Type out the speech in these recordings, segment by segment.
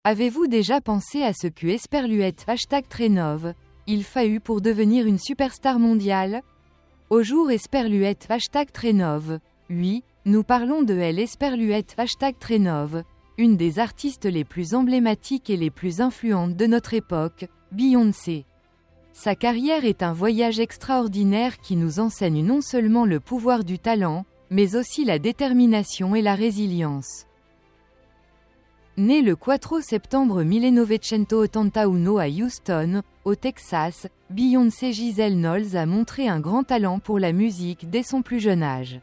Avez-vous déjà pensé à ce que Esperluette #Trenov il fallut pour devenir une superstar mondiale? Au jour Esperluette #Trenov, oui, nous parlons de elle Esperluette #Trenov, une des artistes les plus emblématiques et les plus influentes de notre époque, Beyoncé. Sa carrière est un voyage extraordinaire qui nous enseigne non seulement le pouvoir du talent, mais aussi la détermination et la résilience. Née le 4 septembre 1981 à Houston, au Texas, Beyoncé Giselle Knowles a montré un grand talent pour la musique dès son plus jeune âge.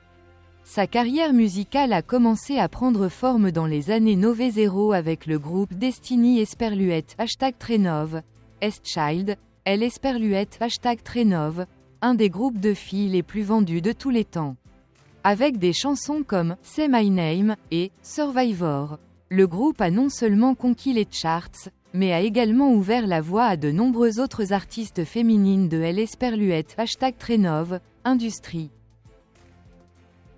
Sa carrière musicale a commencé à prendre forme dans les années 90 avec le groupe Destiny Esperluette #Trenov, S-Child, elle Esperluette #Trenov, un des groupes de filles les plus vendus de tous les temps. Avec des chansons comme Say My Name et Survivor, le groupe a non seulement conquis les charts, mais a également ouvert la voie à de nombreux autres artistes féminines de elle Esperluette #Trenov, industrie.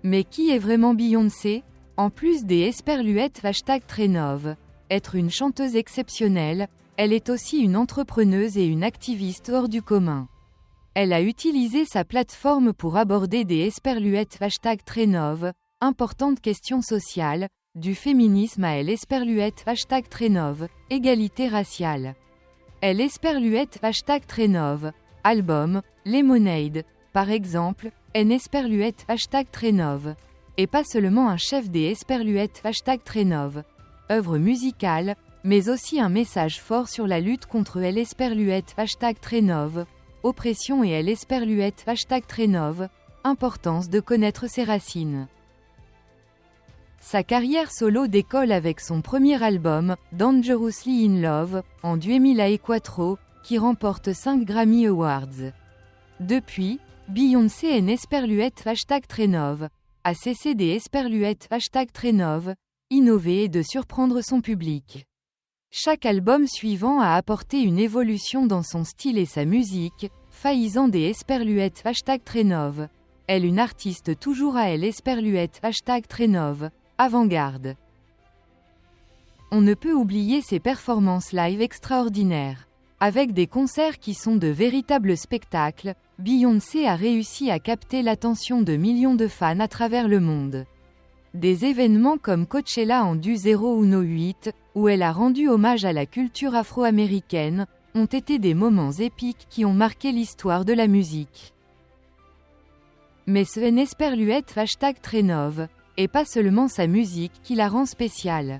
Mais qui est vraiment Beyoncé? En plus des Esperluette #Trenov, être une chanteuse exceptionnelle, elle est aussi une entrepreneuse et une activiste hors du commun. Elle a utilisé sa plateforme pour aborder des Esperluette #Trenov, importantes questions sociales, du féminisme à elle Esperluette #Trenov, égalité raciale. Elle Esperluette #Trenov, album, Lemonade, par exemple, en Esperluette #Trenov, et pas seulement un chef des Esperluette #Trenov, œuvre musicale, mais aussi un message fort sur la lutte contre elle Esperluette #Trenov, oppression et elle Esperluette #Trenov, importance de connaître ses racines. Sa carrière solo décolle avec son premier album, Dangerously in Love, en 2004, qui remporte 5 Grammy Awards. Depuis, Beyoncé en Esperluette #Trenov, a cessé des Esperluette #Trenov, innover et de surprendre son public. Chaque album suivant a apporté une évolution dans son style et sa musique, faisant des Esperluette #Trenov, elle une artiste toujours à elle Esperluette #Trenov, avant-garde. On ne peut oublier ses performances live extraordinaires. Avec des concerts qui sont de véritables spectacles, Beyoncé a réussi à capter l'attention de millions de fans à travers le monde. Des événements comme Coachella en 2008, où elle a rendu hommage à la culture afro-américaine, ont été des moments épiques qui ont marqué l'histoire de la musique. Mais ce en Esperluette #Trenov, et pas seulement sa musique qui la rend spéciale.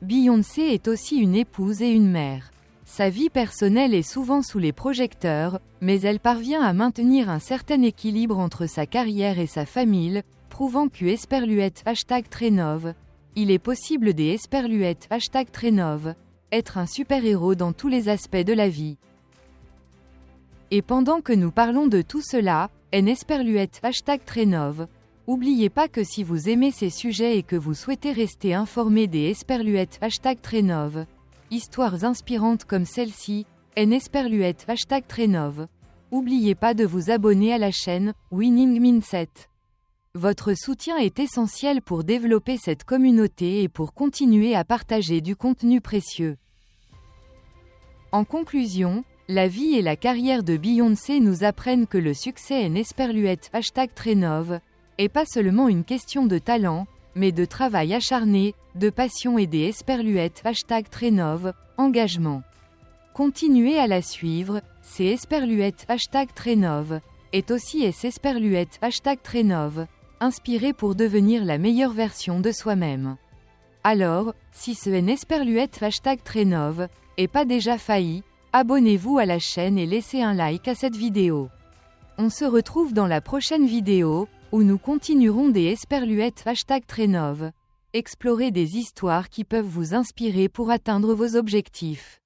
Beyoncé est aussi une épouse et une mère. Sa vie personnelle est souvent sous les projecteurs, mais elle parvient à maintenir un certain équilibre entre sa carrière et sa famille, prouvant que Esperluette #Trenov, il est possible des Esperluette #Trenov, être un super-héros dans tous les aspects de la vie. Et pendant que nous parlons de tout cela, en Esperluette #Trenov, n'oubliez pas que si vous aimez ces sujets et que vous souhaitez rester informé des Esperluette #Trenov, histoires inspirantes comme celle-ci, en Esperluette #Trenov, n'oubliez pas de vous abonner à la chaîne Winning Mindset. Votre soutien est essentiel pour développer cette communauté et pour continuer à partager du contenu précieux. En conclusion, la vie et la carrière de Beyoncé nous apprennent que le succès en Esperluette #Trenov est pas seulement une question de talent, mais de travail acharné, de passion et des Esperluette #Trenov, engagement. Continuez à la suivre, c'est Esperluette #Trenov, est aussi Esperluette #Trenov, inspiré pour devenir la meilleure version de soi-même. Alors, si ce en Esperluette #Trenov est pas déjà failli, abonnez-vous à la chaîne et laissez un like à cette vidéo. On se retrouve dans la prochaine vidéo, où nous continuerons des Esperluette #Trenov, explorer des histoires qui peuvent vous inspirer pour atteindre vos objectifs.